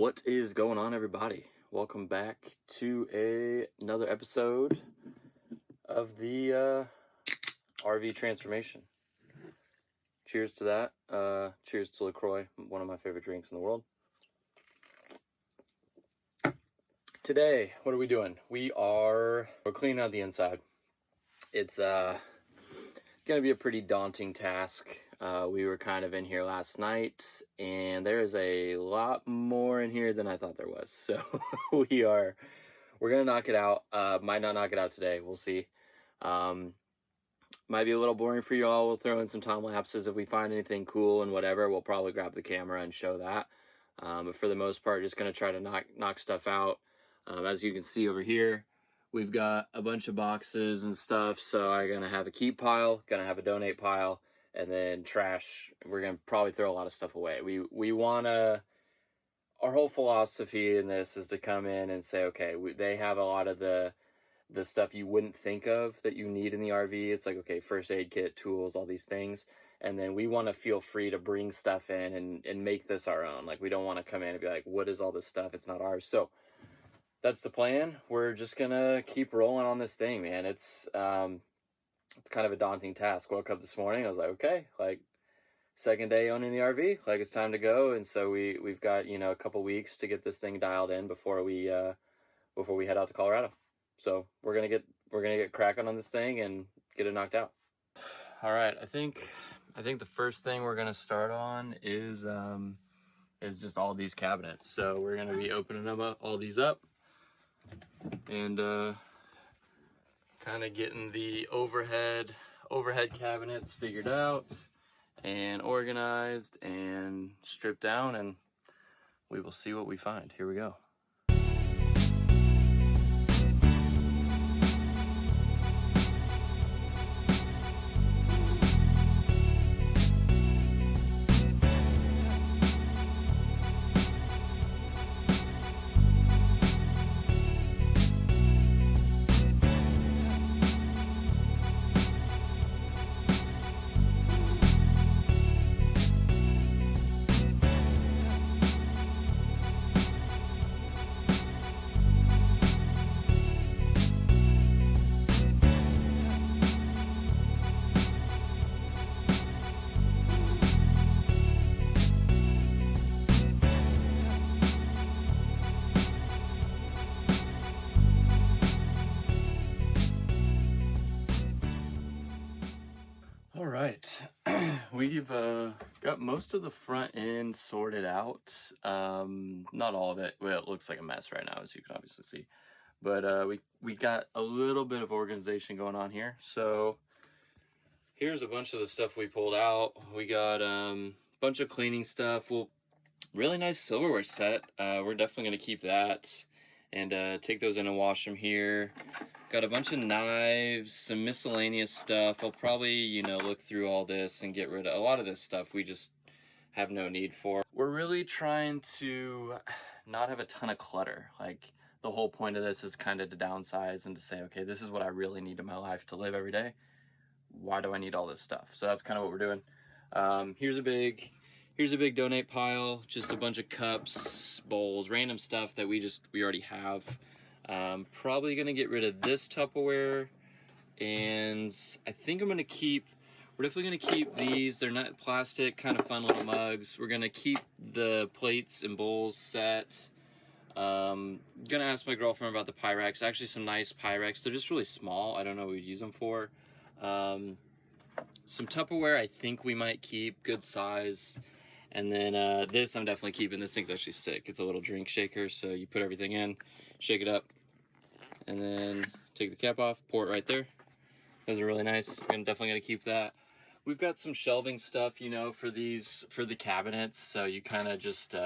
What is going on, everybody? Welcome back to another episode of the RV transformation. Cheers to that. Cheers to LaCroix, one of my favorite drinks in the world. Today, what are we doing? We're cleaning out the inside. It's gonna be a pretty daunting task. We were kind of in here last night, and there is a lot more in here than I thought there was. So we're gonna knock it out. Might not knock it out today. We'll see. Might be a little boring for you all. We'll throw in some time lapses if we find anything cool and whatever. We'll probably grab the camera and show that. But for the most part, just gonna try to knock stuff out. As you can see over here, we've got a bunch of boxes and stuff. So I'm gonna have a keep pile, gonna have a donate pile, and then trash. We're gonna probably throw a lot of stuff away. We wanna. Our whole philosophy in this is to come in and say, okay, they have a lot of the stuff you wouldn't think of that you need in the RV. It's like, okay, first aid kit, tools, all these things. And then we want to feel free to bring stuff in and make this our own. Like, we don't want to come in and be like, what is all this stuff? It's not ours. So that's the plan. We're just going to keep rolling on this thing, man. It's kind of a daunting task. Woke up this morning. I was like, okay, like, second day owning the RV, like, it's time to go. And so we've got, a couple weeks to get this thing dialed in before we head out to Colorado. So we're gonna get cracking on this thing and get it knocked out. All right, I think the first thing we're gonna start on is just all these cabinets. So we're gonna be opening them up, all these up, and kind of getting the overhead cabinets figured out and organized and stripped down, and we will see what we find. Here we go. All right, we've got most of the front end sorted out. Not all of it. Well, it looks like a mess right now, as you can obviously see. But we got a little bit of organization going on here. So here's a bunch of the stuff we pulled out. We got a bunch of cleaning stuff. Well, really nice silverware set. We're definitely going to keep that and take those in and wash them here. Got a bunch of knives, some miscellaneous stuff. I'll probably, look through all this and get rid of a lot of this stuff we just have no need for. We're really trying to not have a ton of clutter. Like, the whole point of this is kind of to downsize and to say, okay, this is what I really need in my life to live every day. Why do I need all this stuff? So that's kind of what we're doing. Here's a big donate pile, just a bunch of cups, bowls, random stuff that we already have. Probably gonna get rid of this Tupperware, and I think we're definitely gonna keep these. They're not plastic, kind of fun little mugs. We're gonna keep the plates and bowls set. Gonna ask my girlfriend about the Pyrex. Actually, some nice Pyrex. They're just really small. I don't know what we'd use them for. Some Tupperware I think we might keep, good size. And then this I'm definitely keeping. This thing's actually sick. It's a little drink shaker, so you put everything in, shake it up, and then take the cap off, pour it right there. Those are really nice. I'm definitely gonna keep that. We've got some shelving stuff, for the cabinets. So you kind of just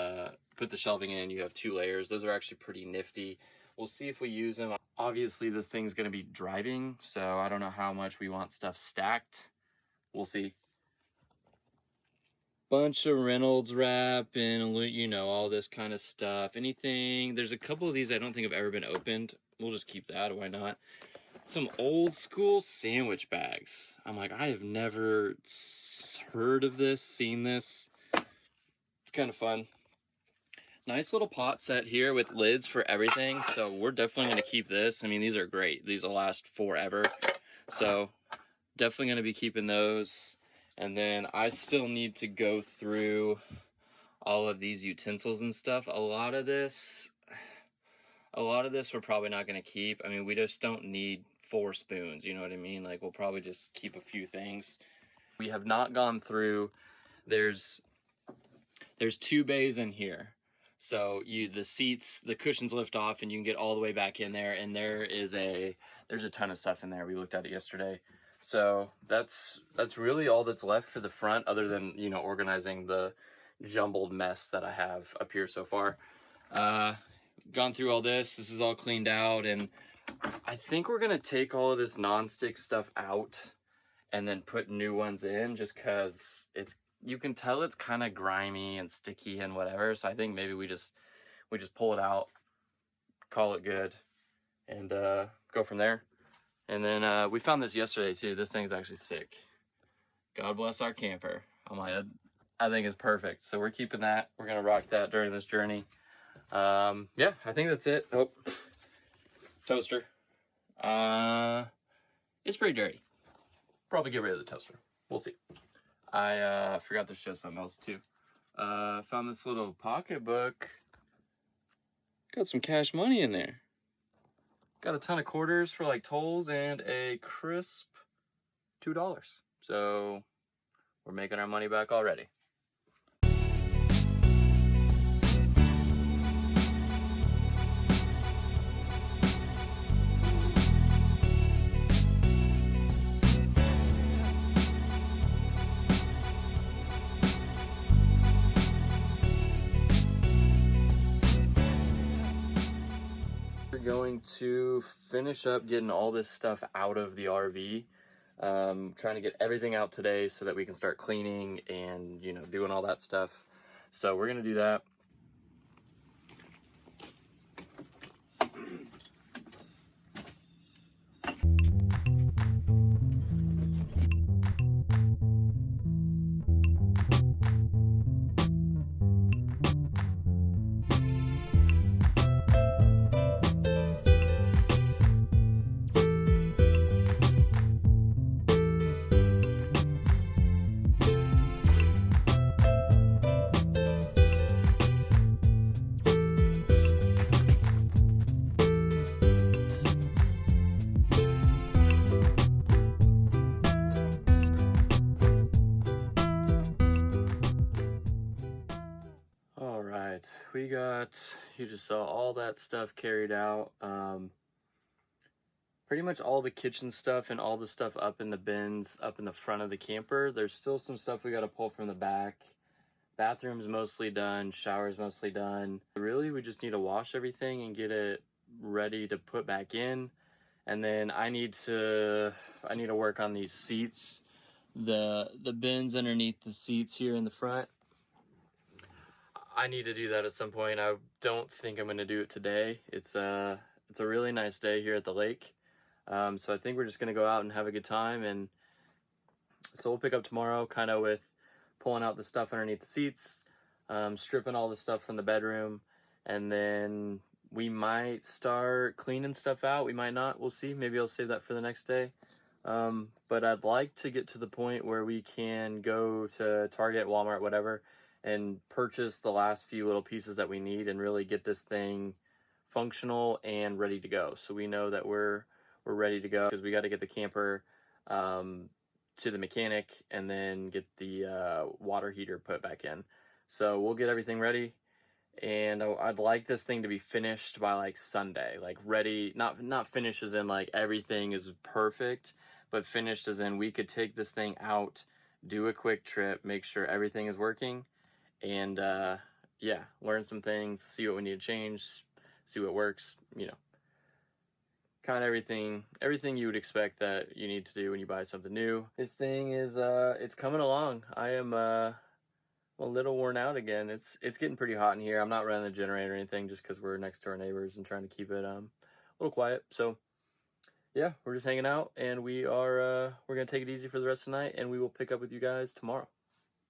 put the shelving in. You have 2 layers. Those are actually pretty nifty. We'll see if we use them. Obviously, this thing's gonna be driving, so I don't know how much we want stuff stacked. We'll see. Bunch of Reynolds wrap and all this kind of stuff. There's a couple of these I don't think have ever been opened. We'll just keep that. Why not? Some old school sandwich bags. I'm like, I have never heard of this, seen this. It's kind of fun. Nice little pot set here with lids for everything. So we're definitely going to keep this. I mean, these are great. These will last forever. So definitely going to be keeping those. And then I still need to go through all of these utensils and stuff. A lot of this we're probably not going to keep. I mean, we just don't need 4 spoons, you know what I mean? Like, we'll probably just keep a few things. We have not gone through, there's 2 bays in here. So the cushions lift off and you can get all the way back in there, and there's a ton of stuff in there. We looked at it yesterday. So that's really all that's left for the front, other than, you know, organizing the jumbled mess that I have up here so far. Gone through all this. This is all cleaned out, and I think we're gonna take all of this nonstick stuff out and then put new ones in, just because you can tell it's kind of grimy and sticky and whatever. So I think maybe we just pull it out, call it good, and go from there. And then we found this yesterday too. This thing's actually sick. God bless our camper. Oh my God, I think it's perfect. So we're keeping that. We're gonna rock that during this journey. Yeah, I think that's it. Oh, toaster. It's pretty dirty. Probably get rid of the toaster. We'll see. I forgot to show something else too. Found this little pocketbook. Got some cash money in there. Got a ton of quarters for like tolls and a crisp $2. So we're making our money back already. Going to finish up getting all this stuff out of the RV. Trying to get everything out today so that we can start cleaning and, you know, doing all that stuff. So we're gonna do that. You just saw all that stuff carried out. Pretty much all the kitchen stuff and all the stuff up in the bins up in the front of the camper. There's still some stuff we got to pull from the back. Bathroom's mostly done, shower's mostly done. Really, we just need to wash everything and get it ready to put back in. And then I need to work on these seats, the bins underneath the seats here in the front. I need to do that at some point. I don't think I'm going to do it today. It's a really nice day here at the lake. So I think we're just going to go out and have a good time. And so we'll pick up tomorrow kind of with pulling out the stuff underneath the seats, stripping all the stuff from the bedroom, and then we might start cleaning stuff out. We might not. We'll see. Maybe I'll save that for the next day. But I'd like to get to the point where we can go to Target, Walmart, whatever, and purchase the last few little pieces that we need and really get this thing functional and ready to go. So we know that we're ready to go, because we got to get the camper to the mechanic and then get the water heater put back in. So we'll get everything ready, and I'd like this thing to be finished by like Sunday, like ready, not finished as in like everything is perfect, but finished as in we could take this thing out, do a quick trip, make sure everything is working, and yeah, learn some things, see what we need to change, see what works, you know, kind of everything you would expect that you need to do when you buy something new. This thing is it's coming along. I am a little worn out again. It's getting pretty hot in here. I'm not running the generator or anything, just because we're next to our neighbors and trying to keep it a little quiet. So yeah, we're just hanging out, and we're gonna take it easy for the rest of the night, and we will pick up with you guys tomorrow.